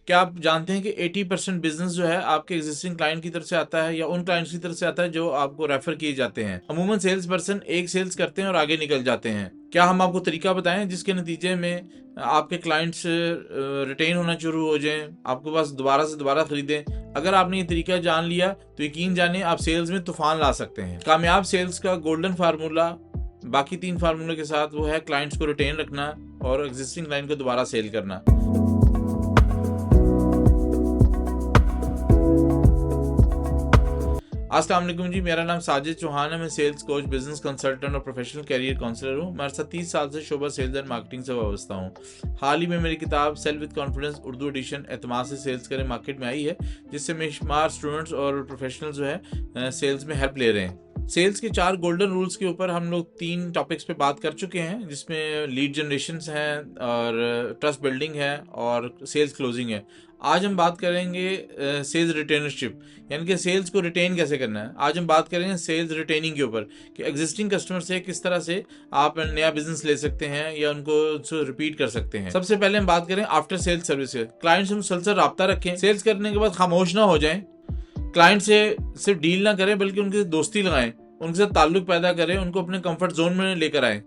क्या आप जानते हैं कि 80% बिजनेस जो है आपके एग्जिस्टिंग क्लाइंट की तरफ से आता है या उन क्लाइंट्स की तरफ से आता है जो आपको रेफर किए जाते हैं। अमूमन सेल्स पर्सन एक सेल्स करते हैं और आगे निकल जाते हैं। क्या हम आपको तरीका बताएं जिसके नतीजे में आपके क्लाइंट्स रिटेन होना शुरू हो जाएं, आपके पास दोबारा से दोबारा खरीदें। अगर आपने ये तरीका जान लिया तो यकीन जाने आप सेल्स में तूफान ला सकते हैं। कामयाब सेल्स का गोल्डन फार्मूला बाकी 3 फार्मूले के साथ वो है क्लाइंट्स को रिटेन रखना और एग्जिस्टिंग क्लाइंट को दोबारा सेल करना। अस्सलाम वालेकुम जी, मेरा नाम साजिद चौहान है। मैं सेल्स कोच, बिजनेस कंसल्टेंट और प्रोफेशनल कैरियर काउंसलर हूँ। मैं 30 साल से शोबा सेल्स एंड मार्केटिंग से वाबस्ता हूँ। हाल ही में मेरी किताब sale with confidence Urdu edition Etimaad से सेल्स करें मार्केट में आई है, जिससे बेशुमार स्टूडेंट्स और प्रोफेशनल जो है सेल्स में हेल्प ले रहे हैं। सेल्स के 4 गोल्डन रूल्स के ऊपर हम लोग 3 टॉपिक्स पे बात कर चुके हैं, जिसमें लीड जनरेशन है और ट्रस्ट बिल्डिंग है और सेल्स क्लोजिंग है। आज हम बात करेंगे सेल्स रिटेनरशिप, यानी कि सेल्स को रिटेन कैसे करना है। आज हम बात करेंगे सेल्स रिटेनिंग के ऊपर कि एग्जिस्टिंग कस्टमर से किस तरह से आप नया बिजनेस ले सकते हैं या उनको रिपीट कर सकते हैं। सबसे पहले हम बात करें आफ्टर सेल्स सर्विस। क्लाइंट से मुसलसल रब्ता रखें। सेल्स करने के बाद खामोश ना हो जाएं। क्लाइंट से सिर्फ डील ना करें बल्कि उनके दोस्ती लगाएं, उनके साथ ताल्लुक पैदा करें, उनको अपने कंफर्ट जोन में लेकर आएं।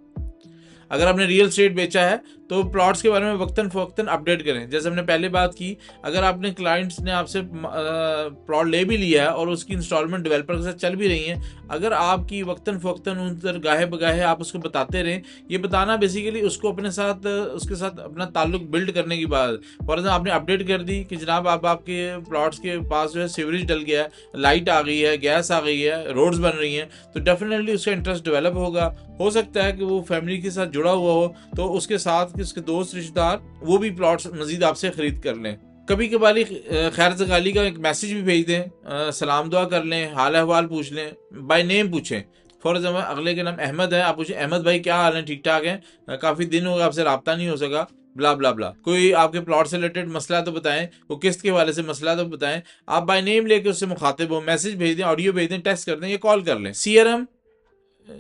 अगर आपने रियल एस्टेट बेचा है तो प्लॉट्स के बारे में वक्तन फ़वक्तन अपडेट करें। जैसे हमने पहले बात की, अगर आपने क्लाइंट्स ने आपसे प्लॉट ले भी लिया है और उसकी इंस्टॉलमेंट डेवलपर के साथ चल भी रही हैं, अगर आपकी वक्तन फ़वक्तन उन पर गाहे बगाहे आप उसको बताते रहें, ये बताना बेसिकली उसको अपने साथ उसके साथ अपना ताल्लुक बिल्ड करने की बात। फॉर एग्जाम्पल आपने अपडेट कर दी कि जनाब आपके प्लॉट्स के पास जो है सीवरेज डल गया है, लाइट आ गई है, गैस आ गई है, रोड्स बन रही हैं, तो डेफिनेटली उसका इंटरेस्ट डेवलप होगा। हो सकता है कि वो फैमिली के साथ जुड़ा हुआ हो तो उसके साथ उसके दोस्त रिश्तेदार वो भी प्लॉट्स मजीद आपसे खरीद कर लें। कभी कभार खैर जगाली का एक मैसेज भी भेज दें, सलाम दुआ कर लें, हाल अहवाल पूछ लें, बाय नेम पूछें। फॉर एग्जाम्पल अगले के नाम अहमद है, आप पूछें अहमद भाई क्या हाल है, ठीक ठाक है, काफ़ी दिन हो गया आपसे रब्ता नहीं हो सका, ब्ला ब्ला ब्ला। कोई आपके प्लॉट से रिलेटेड मसला तो बताएं, वो किस्त के हवाले से मसला तो बताएं। आप बाय नेम लेके उससे मुखातिब हो, मैसेज भेज दें, ऑडियो भेज दें, टेक्स्ट कर दें या कॉल कर लें। CRM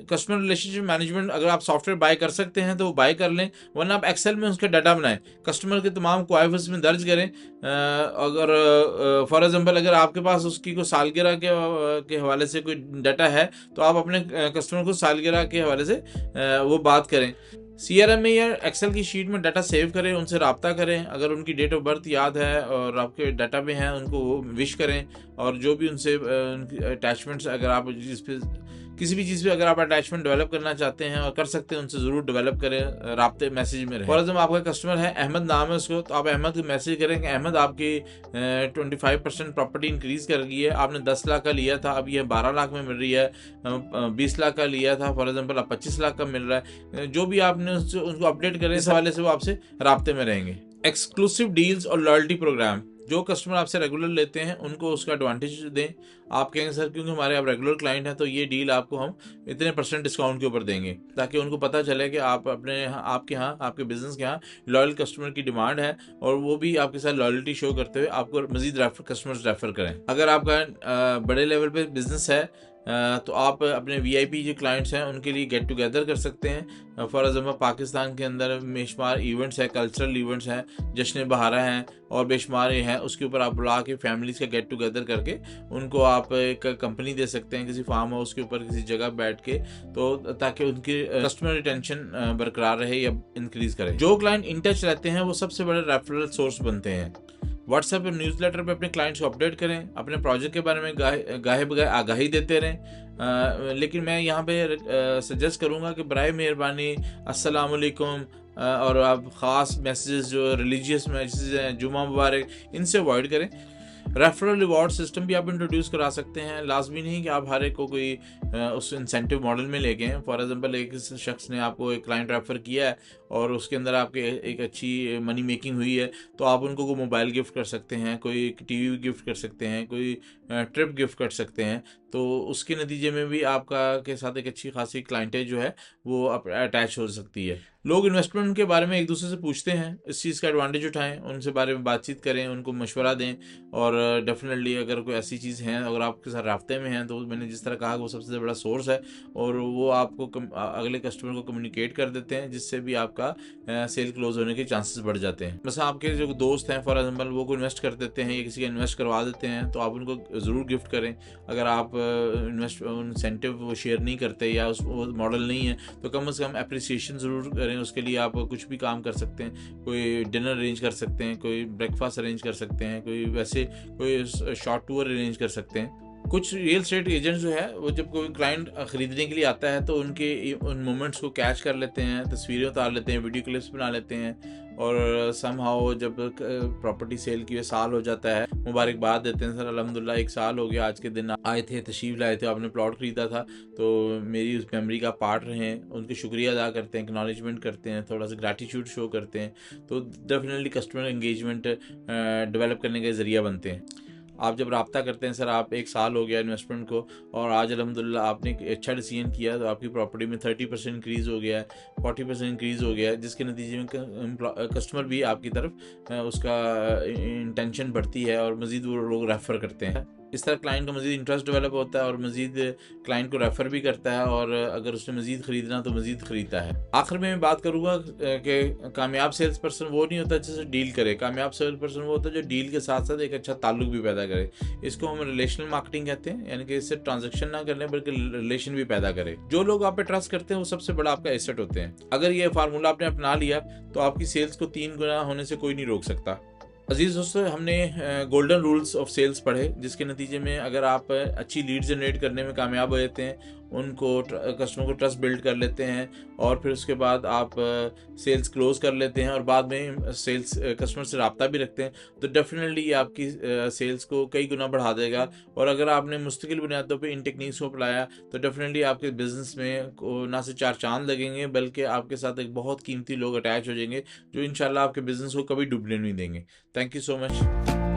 कस्टमर रिलेशनशिप मैनेजमेंट अगर आप सॉफ्टवेयर बाय कर सकते हैं तो वो बाय कर लें, वरना आप एक्सेल में उसका डाटा बनाएं, कस्टमर के तमाम क्वाइफर्स में दर्ज करें। अगर फॉर एग्जांपल अगर आपके पास उसकी कोई सालगिरह के हवाले से कोई डाटा है तो आप अपने कस्टमर को सालगिरह के हवाले से वो बात करें। CRM में या एक्सेल की शीट में डाटा सेव करें, उनसे रब्ता करें। अगर उनकी डेट ऑफ बर्थ याद है और आपके डाटा में है, उनको वो विश करें। और जो भी उनसे उनकी अटैचमेंट्स, अगर आप जिस पे किसी भी चीज़ पे अगर आप अटैचमेंट डेवलप करना चाहते हैं और कर सकते हैं, उनसे ज़रूर डेवलप करें, राब्ते मैसेज में रहें। फॉर एग्जाम्पल आपका कस्टमर है अहमद, नाम है उसको, तो आप अहमद को मैसेज करें कि अहमद आपकी 25% प्रॉपर्टी इंक्रीज़ कर गई है, आपने 10 लाख का लिया था, अब ये 12 लाख में मिल रही है, 20 लाख का लिया था फॉर एग्जाम्पल, अब 25 लाख का मिल रहा है। जो भी आपने उनको अपडेट करें, इस हवाले से वो आपसे राब्ते में रहेंगे। एक्सक्लूसिव डील्स और लॉयल्टी प्रोग्राम, जो कस्टमर आपसे रेगुलर लेते हैं उनको उसका एडवांटेज दें। आप कहेंगे सर क्योंकि हमारे आप रेगुलर क्लाइंट हैं तो ये डील आपको हम इतने % डिस्काउंट के ऊपर देंगे, ताकि उनको पता चले कि आप आपके यहाँ आपके बिजनेस के यहाँ लॉयल कस्टमर की डिमांड है और वो भी आपके साथ लॉयल्टी शो करते हुए आपको मजीद कस्टमर्स रेफर करें। अगर आपका बड़े लेवल पे बिजनेस है तो आप अपने VIP जो क्लाइंट्स हैं उनके लिए गेट टुगेदर कर सकते हैं। फॉर एग्जाम्पल पाकिस्तान के अंदर बेशुमार इवेंट्स हैं, कल्चरल इवेंट्स हैं, जश्न बहारा हैं और बेशुमार हैं, उसके ऊपर आप बुला के फैमिलीज़ का गेट टुगेदर करके उनको आप एक कंपनी दे सकते हैं किसी फार्म हाउस के ऊपर किसी जगह बैठ के, तो ताकि उनकी कस्टमर रिटेंशन बरकरार रहे या इंक्रीज़ करे। जो क्लाइंट इन टच रहते हैं वो सबसे बड़े रेफरल सोर्स बनते हैं। व्हाट्सएप और न्यूज़लेटर पे अपने क्लाइंट्स को अपडेट करें, अपने प्रोजेक्ट के बारे में गाहे बगाहे आगाही देते रहें। लेकिन मैं यहाँ पे सजेस्ट करूँगा कि बराए मेहरबानी अस्सलाम वालेकुम और आप ख़ास मैसेजेस जो रिलीजियस मैसेजेस हैं, जुमा मुबारक, इनसे अवॉइड करें। रेफरल रिवॉर्ड सिस्टम भी आप इंट्रोड्यूस करा सकते हैं। लाजमी नहीं कि आप हर एक को कोई उस इंसेंटिव मॉडल में लेके हैं। फॉर एग्जांपल एक शख्स ने आपको एक क्लाइंट रेफर किया है और उसके अंदर आपके एक अच्छी मनी मेकिंग हुई है, तो आप उनको कोई मोबाइल गिफ्ट कर सकते हैं, कोई TV गिफ्ट कर सकते हैं, कोई ट्रिप गिफ्ट कर सकते हैं, तो उसके नतीजे में भी आपका के साथ एक अच्छी खासी क्लाइंटेज जो है वो अटैच हो सकती है। लोग इन्वेस्टमेंट के बारे में एक दूसरे से पूछते हैं, इस चीज़ का एडवांटेज उठाएं, उनसे बारे में बातचीत करें, उनको मशवरा दें। और डेफिनेटली अगर कोई ऐसी चीज़ है, अगर आपके साथ राब्ते में हैं, तो मैंने जिस तरह कहा वो सबसे बड़ा सोर्स है, और वो आपको अगले कस्टमर को कम्युनिकेट कर देते हैं, जिससे भी आपका सेल क्लोज होने के चांसेस बढ़ जाते हैं। mesela आपके जो दोस्त हैं फॉर एग्जाम्पल, वो को इन्वेस्ट कर देते हैं या किसी का इन्वेस्ट करवा देते हैं, तो आप उनको ज़रूर गिफ्ट करें। अगर आप इंसेंटिव वो शेयर नहीं करते या उस वो मॉडल नहीं है, तो कम से कम अप्रिसिएशन ज़रूर करें। उसके लिए आप कुछ भी काम कर सकते हैं, कोई डिनर अरेंज कर सकते हैं, कोई ब्रेकफास्ट अरेंज कर सकते हैं, कोई शॉर्ट टूर अरेंज कर सकते हैं। कुछ रियल एस्टेट एजेंट्स जो है वो जब कोई क्लाइंट ख़रीदने के लिए आता है तो उन मोमेंट्स को कैच कर लेते हैं, तस्वीरें उतार लेते हैं, वीडियो क्लिप्स बना लेते हैं, और समहाउ जब प्रॉपर्टी सेल की साल हो जाता है, मुबारकबाद देते हैं, सर अल्हम्दुलिल्लाह 1 साल हो गया, आज के दिन आए थे, तशरीफ़ लाए थे, आपने प्लॉट ख़रीदा था, तो मेरी उस मेमोरी का पार्ट रहे हैं। उनके शुक्रिया अदा करते हैं, एक्नॉलेजमेंट करते हैं, थोड़ा सा ग्रैटिट्यूड शो करते हैं, तो डेफिनेटली कस्टमर एंगेजमेंट डेवलप करने का ज़रिया बनते हैं। आप जब राब्ता करते हैं, सर आप 1 साल हो गया इन्वेस्टमेंट को, और आज अल्हम्दुलिल्लाह आपने एक अच्छा डिसीजन किया, तो आपकी प्रॉपर्टी में 30% इंक्रीज़ हो गया है, 40% इंक्रीज़ हो गया है, जिसके नतीजे में कस्टमर भी आपकी तरफ उसका इंटेंशन बढ़ती है और मज़ीद वो लोग रेफ़र करते हैं। इस तरह क्लाइंट का मज़ीद इंटरेस्ट डेवलप होता है और मज़ीद क्लाइंट को रेफ़र भी करता है, और अगर उसने मज़ीद ख़रीदना तो मज़ीद ख़रीदता है। आखिर में मैं बात करूँगा कि कामयाब सेल्स पर्सन वो नहीं होता जिससे डील करे, कामयाब सेल्स पर्सन वो होता है जो डील के साथ साथ एक अच्छा ताल्लुक भी पैदा करे। इसको हम रिलेशनल मार्केटिंग कहते हैं, यानी कि इससे ट्रांजैक्शन ना करने बल्कि रिलेशन भी पैदा करे। जो लोग आप पे ट्रस्ट करते हैं वो सबसे बड़ा आपका एसेट होते हैं। अगर ये फार्मूला आपने अपना लिया तो आपकी सेल्स को 3 गुना होने से कोई नहीं रोक सकता। अजीज़ दोस्तों, हमने गोल्डन रूल्स ऑफ सेल्स पढ़े, जिसके नतीजे में अगर आप अच्छी लीड जनरेट करने में कामयाब हो जाते हैं, उनको कस्टमर को ट्रस्ट बिल्ड कर लेते हैं, और फिर उसके बाद आप सेल्स क्लोज कर लेते हैं, और बाद में सेल्स कस्टमर से रब्ता भी रखते हैं, तो डेफिनेटली ये आपकी सेल्स को कई गुना बढ़ा देगा। और अगर आपने मुस्तकिल बुनियादों पे इन टेक्निक्स को अपनाया तो डेफिनेटली आपके बिज़नेस में ना सिर्फ 4 चांद लगेंगे, बल्कि आपके साथ एक बहुत कीमती लोग अटैच हो जाएंगे, जो इंशाल्लाह आपके बिज़नेस को कभी डूबने नहीं देंगे। Thank you so much.